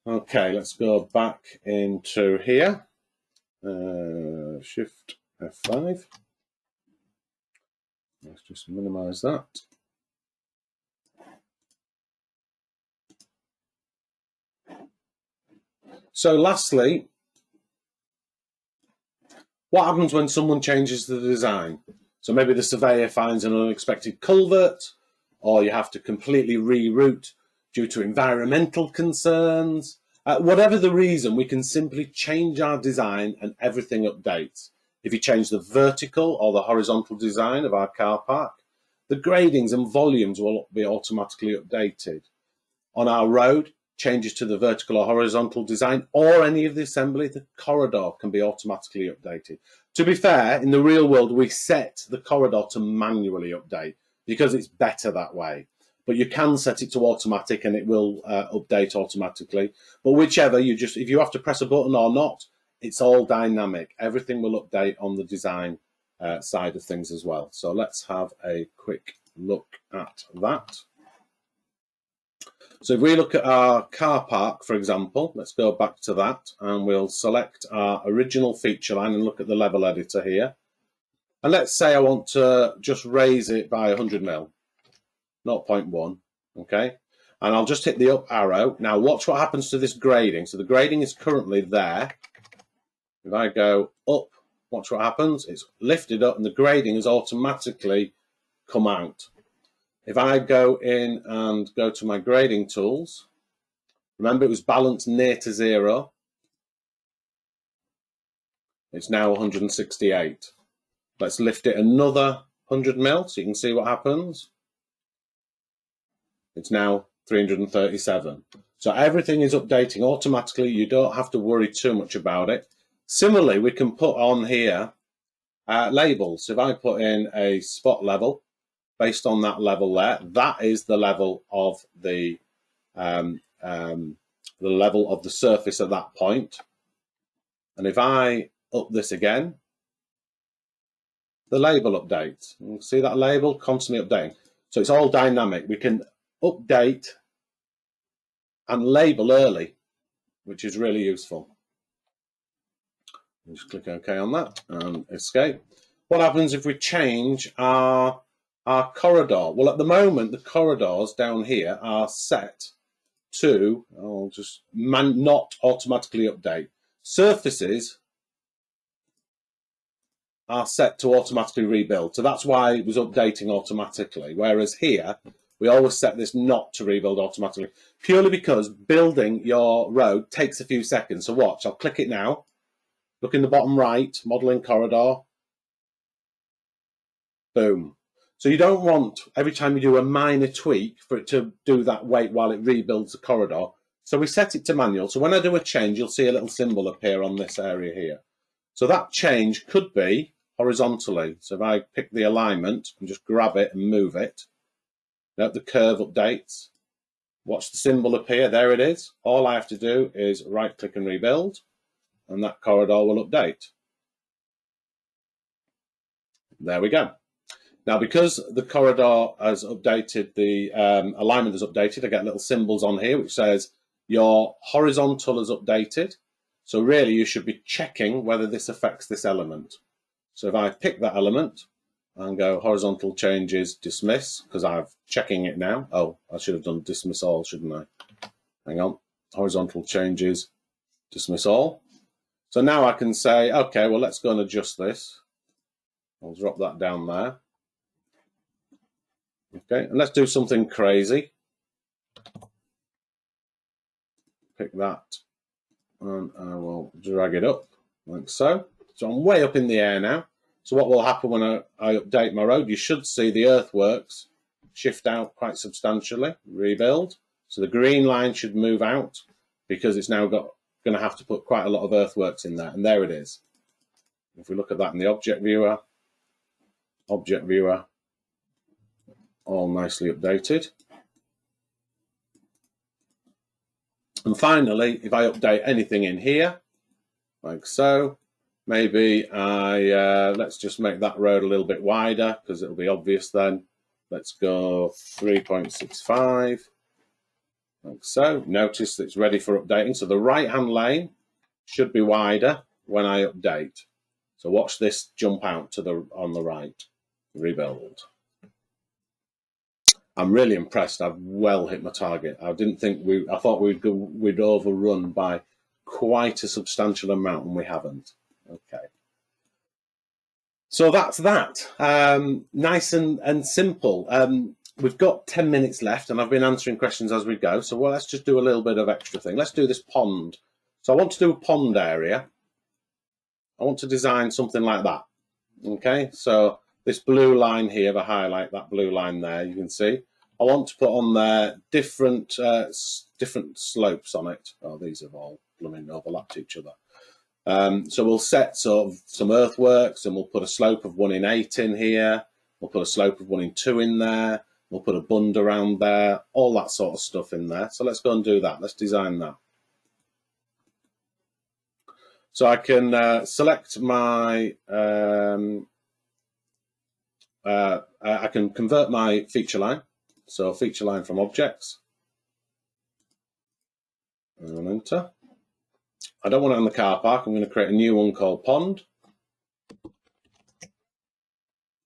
Okay, let's go back into here. Shift F5. Let's just minimize that. So lastly, what happens when someone changes the design? So maybe the surveyor finds an unexpected culvert, or you have to completely reroute due to environmental concerns. Whatever the reason, we can simply change our design and everything updates. If you change the vertical or the horizontal design of our car park, the gradings and volumes will be automatically updated. On our road, changes to the vertical or horizontal design or any of the assembly, the corridor can be automatically updated. To be fair, in the real world, we set the corridor to manually update because it's better that way. But you can set it to automatic and it will update automatically. But whichever, if you have to press a button or not, it's all dynamic. Everything will update on the design side of things as well. So let's have a quick look at that. So if we look at our car park, for example, let's go back to that and we'll select our original feature line and look at the level editor here. And let's say I want to just raise it by 100 mil, 0.1, okay? And I'll just hit the up arrow. Now watch what happens to this grading. So the grading is currently there. If I go up, watch what happens. It's lifted up and the grading has automatically come out. If I go in and go to my grading tools, remember it was balanced near to 0. It's now 168. Let's lift it another 100 mil so you can see what happens. It's now 337. So everything is updating automatically. You don't have to worry too much about it. Similarly, we can put on here labels. If I put in a spot level, based on that level there, that is the level of the level of the surface at that point. And if I up this again, the label updates. You see that label constantly updating. So it's all dynamic. We can update and label early, which is really useful. Just click OK on that and escape. What happens if we change our corridor? Well, at the moment, the corridors down here are set to, I'll just not automatically update. Surfaces are set to automatically rebuild. So that's why it was updating automatically. Whereas here, we always set this not to rebuild automatically, purely because building your road takes a few seconds. So watch, I'll click it now. Look in the bottom right, modeling corridor. Boom. So you don't want, every time you do a minor tweak, for it to do that wait while it rebuilds the corridor. So we set it to manual. So when I do a change, you'll see a little symbol appear on this area here. So that change could be horizontally. So if I pick the alignment and just grab it and move it, note the curve updates. Watch the symbol appear. There it is. All I have to do is right click and rebuild, and that corridor will update. There we go. Now, because the corridor has updated, the alignment has updated, I get little symbols on here which says your horizontal is updated. So really you should be checking whether this affects this element. So if I pick that element and go horizontal changes, dismiss, because I'm checking it now. Oh, I should have done dismiss all, shouldn't I? Hang on, horizontal changes, dismiss all. So now I can say, okay, well, let's go and adjust this. I'll drop that down there. Okay, and let's do something crazy. Pick that, and I will drag it up like so. So I'm way up in the air now. So what will happen when I update my road? You should see the earthworks shift out quite substantially, rebuild. So the green line should move out because it's now going to have to put quite a lot of earthworks in there. And there it is. If we look at that in the object viewer, all nicely updated. And finally, if I update anything in here, like so, maybe let's just make that road a little bit wider because it'll be obvious then. Let's go 3.65, like so. Notice that it's ready for updating. So the right-hand lane should be wider when I update. So watch this jump out to on the right. Rebuild. I'm really impressed. I've well hit my target. I didn't think I thought we'd overrun by quite a substantial amount, and we haven't. Okay. So that's that. Nice and simple. We've got 10 minutes left, and I've been answering questions as we go. So let's just do a little bit of extra thing. Let's do this pond. So I want to do a pond area. I want to design something like that. Okay, so this blue line here, if I highlight that blue line there, you can see. I want to put on there different slopes on it. Oh, these have all blooming overlapped each other. So we'll set sort of some earthworks, and we'll put a slope of 1 in 8 in here. We'll put a slope of 1 in 2 in there. We'll put a bund around there, all that sort of stuff in there. So let's go and do that. Let's design that. So I can select my, I can convert my feature line. So feature line from objects, and enter. I don't want it on the car park. I'm going to create a new one called pond,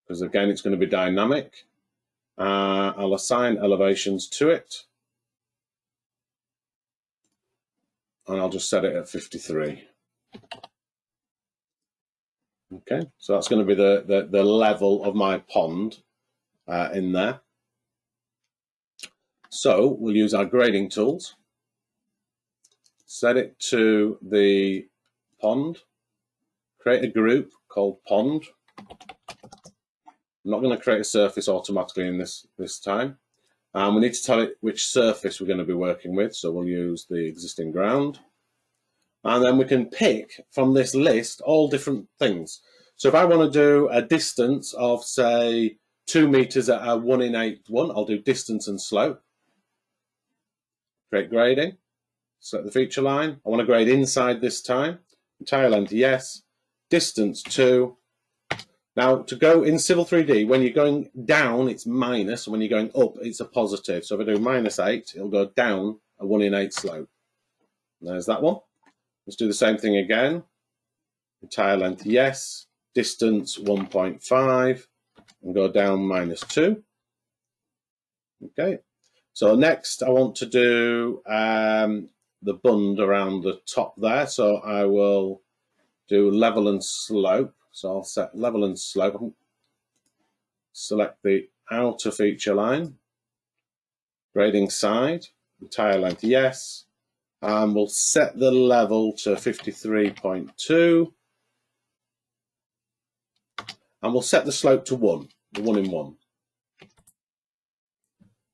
because again, it's going to be dynamic. I'll assign elevations to it, and I'll just set it at 53. Okay, so that's going to be the level of my pond in there. So we'll use our grading tools, set it to the pond, create a group called pond. I'm not going to create a surface automatically in this time. We need to tell it which surface we're going to be working with, so we'll use the existing ground. And then we can pick from this list all different things. So if I want to do a distance of, say, 2 meters at a 1 in 8 one, I'll do distance and slope. Create grading, select the feature line. I want to grade inside this time. Entire length, yes. Distance 2. Now, to go in Civil 3D, when you're going down, it's minus, and when you're going up, it's a positive. So if I do -8, it'll go down a 1 in 8 slope. And there's that one. Let's do the same thing again. Entire length, yes. Distance 1.5, and go down -2. Okay. So next, I want to do the bund around the top there. So I will do level and slope. So I'll set level and slope. Select the outer feature line. Grading side. Entire length, yes. And we'll set the level to 53.2. And we'll set the slope to 1, the 1 in 1.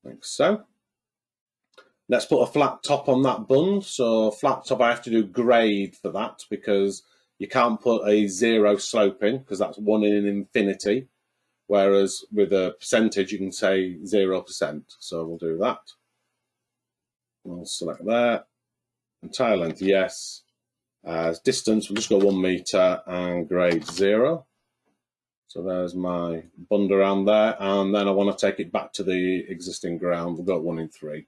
Like so. Let's put a flat top on that bund. So flat top, I have to do grade for that, because you can't put a 0 slope in, because that's 1 in infinity. Whereas with a percentage, you can say 0%. So we'll do that. We'll select that. Entire length, yes. As distance, we'll just go 1 meter and grade 0. So there's my bund around there. And then I want to take it back to the existing ground. We'll go 1 in 3.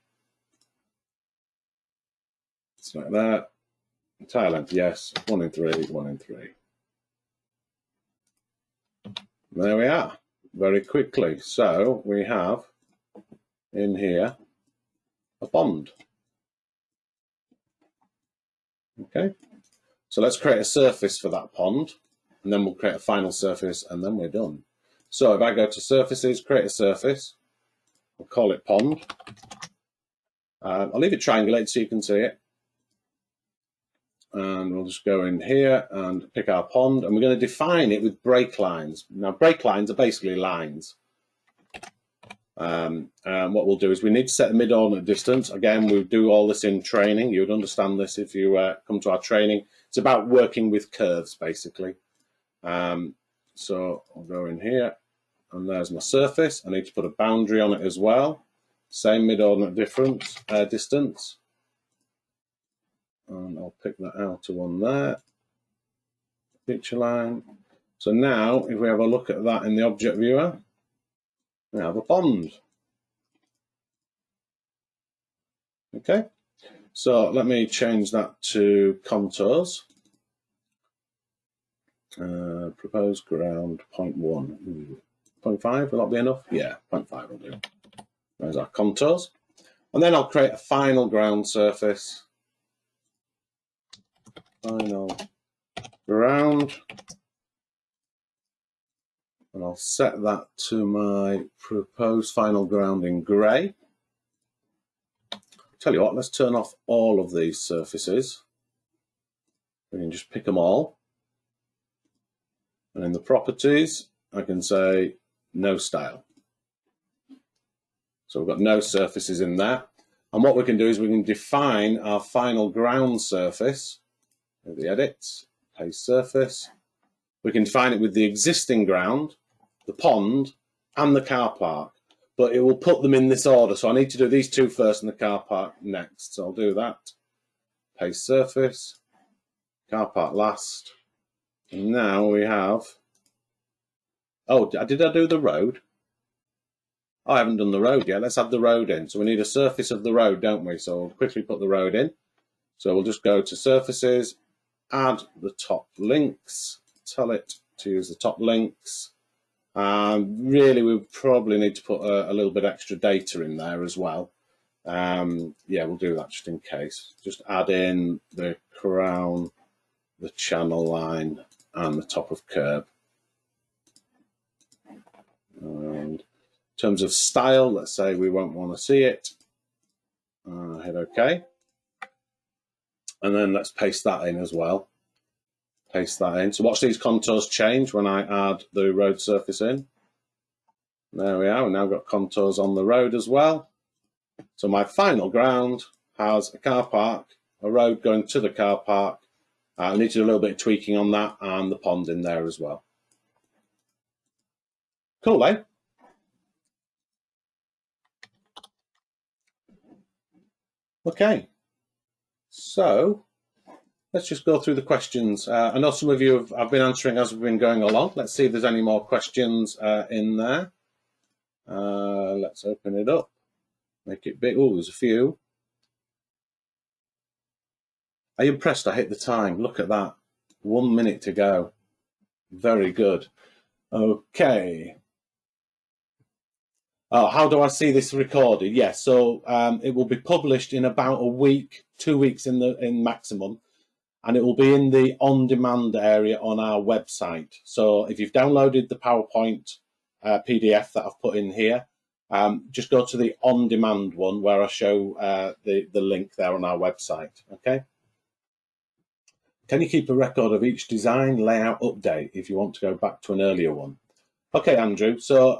Just like that. Entire length, yes. 1 in 3, 1 in 3. There we are. Very quickly. So we have in here a pond. Okay. So let's create a surface for that pond, and then we'll create a final surface, and then we're done. So if I go to surfaces, create a surface, we'll call it pond. I'll leave it triangulated so you can see it. And we'll just go in here and pick our pond, and we're going to define it with break lines. Now, break lines are basically lines. What we'll do is we need to set the mid-ordinate distance. Again, we'll do all this in training. You would understand this if you come to our training. It's about working with curves, basically. So I'll go in here, And there's my surface. I need to put a boundary on it as well. Same mid-ordinate distance. And I'll pick that outer one there. Picture line. So now, if we have a look at that in the object viewer, we have a pond. Okay, so let me change that to contours. Proposed ground 0.1. 0.5, will that be enough? Yeah, 0.5 will do. There's our contours. And then I'll create a final ground surface. Final ground. And I'll set that to my proposed final ground in grey. Tell you what, let's turn off all of these surfaces. We can just pick them all. And in the properties, I can say no style. So we've got no surfaces in there. And what we can do is we can define our final ground surface. The edits, paste surface. We can define it with the existing ground, the pond, and the car park. But it will put them in this order. So I need to do these two first and the car park next. So I'll do that. Paste surface, car park last. And now we have, oh, did I do the road? Oh, I haven't done the road yet. Let's add the road in. So we need a surface of the road, don't we? So we'll quickly put the road in. So we'll just go to surfaces, add the top links, tell it to use the top links. Really, we probably need to put a little bit extra data in there as well. Yeah, we'll do that just in case. Just add in the crown, the channel line, and the top of curb. And in terms of style, let's say we won't want to see it. Hit OK. And then let's paste that in as well. Paste that in. So watch these contours change when I add the road surface in. There we are. We've now got contours on the road as well. So my final ground has a car park, a road going to the car park. I need to do a little bit of tweaking on that and the pond in there as well. Cool, eh? Okay. So let's just go through the questions. I know some of you have been answering as we've been going along. Let's see if there's any more questions in there. Let's open it up. Make it big. Oh, there's a few. Are you impressed? I hit the time. Look at that. 1 minute to go. Very good. Okay. Oh, how do I see this recorded? Yes, so it will be published in about a week, 2 weeks in maximum, and it will be in the on-demand area on our website. So if you've downloaded the PowerPoint PDF that I've put in here, just go to the on-demand one where I show the link there on our website. Okay. Can you keep a record of each design layout update if you want to go back to an earlier one? Okay, Andrew. So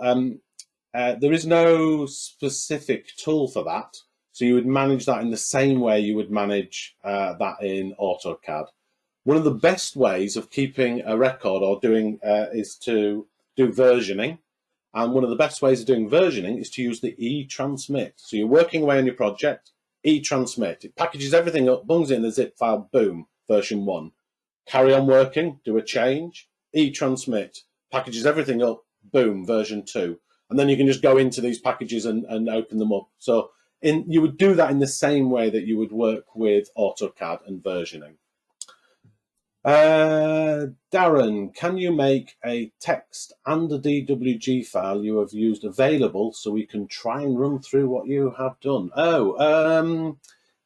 there is no specific tool for that. So you would manage that in the same way you would manage that in AutoCAD. One of the best ways of keeping a record or doing is to do versioning. And one of the best ways of doing versioning is to use the e-transmit. So you're working away on your project, e-transmit. It packages everything up, bungs it in a zip file, boom, version 1. Carry on working, do a change, e-transmit, packages everything up, boom, version 2. And then you can just go into these packages and open them up. So you would do that in the same way that you would work with AutoCAD and versioning. Darren, can you make a text and a DWG file you have used available so we can try and run through what you have done? Oh,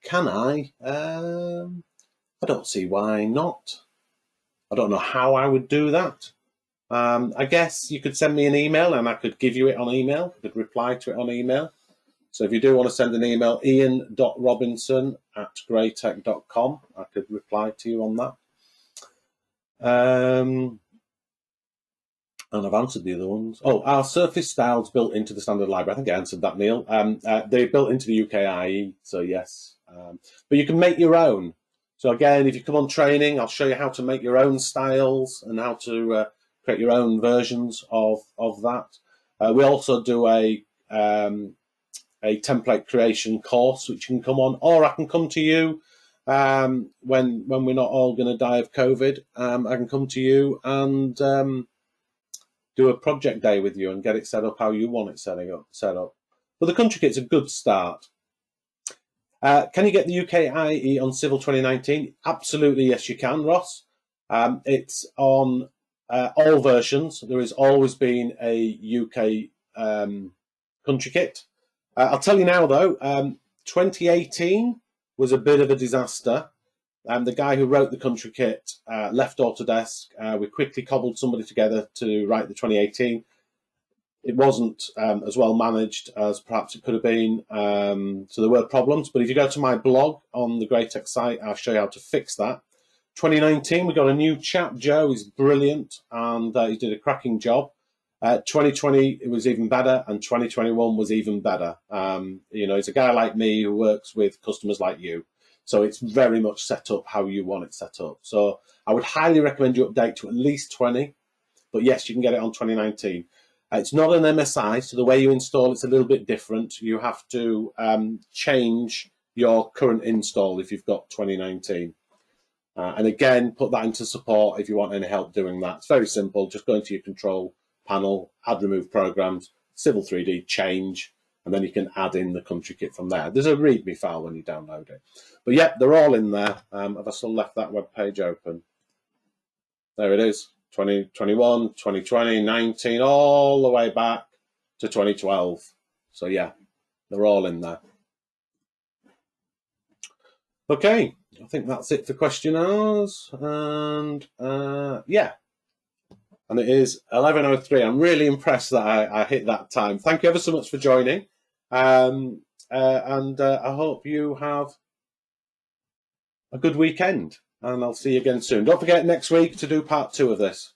can I? I don't see why not. I don't know how I would do that. I guess you could send me an email and I could give you it on email. I could reply to it on email. So if you do want to send an email, ian.robinson@graitec.com, I could reply to you on that. And I've answered the other ones. Oh, our surface styles built into the standard library. I think I answered that, Neil. They're built into the UKIE, so yes. But you can make your own. So again, if you come on training, I'll show you how to make your own styles and how to create your own versions of that. We also do a template creation course, which you can come on, or I can come to you when we're not all going to die of COVID. I can come to you and do a project day with you and get it set up how you want it set up. But the country kit's a good start. Can you get the UKIE on Civil 2019? Absolutely, yes, you can, Ross. It's on all versions. There has always been a UK country kit. I'll tell you now, though, 2018 was a bit of a disaster. The guy who wrote the country kit left Autodesk. We quickly cobbled somebody together to write the 2018. It wasn't as well managed as perhaps it could have been, so there were problems. But if you go to my blog on the Graitec site, I'll show you how to fix that. 2019, we got a new chap, Joe. He's brilliant, and he did a cracking job. 2020, it was even better, and 2021 was even better. You know, he's a guy like me who works with customers like you. So it's very much set up how you want it set up. So I would highly recommend you update to at least 20. But yes, you can get it on 2019. It's not an MSI, so the way you install it's a little bit different. You have to change your current install if you've got 2019. And again, put that into support if you want any help doing that. It's very simple. Just go into your control panel, add remove programs, Civil 3D, change, and then you can add in the country kit from there. There's a README file when you download it. But yeah, they're all in there. Have I still left that web page open? There it is. 2021, 2020, 19, all the way back to 2012. So yeah, they're all in there. Okay, I think that's it for questionnaires. And yeah, and it is 11:03. I'm really impressed that I hit that time. Thank you ever so much for joining. And I hope you have a good weekend. And I'll see you again soon. Don't forget next week to do part 2 of this.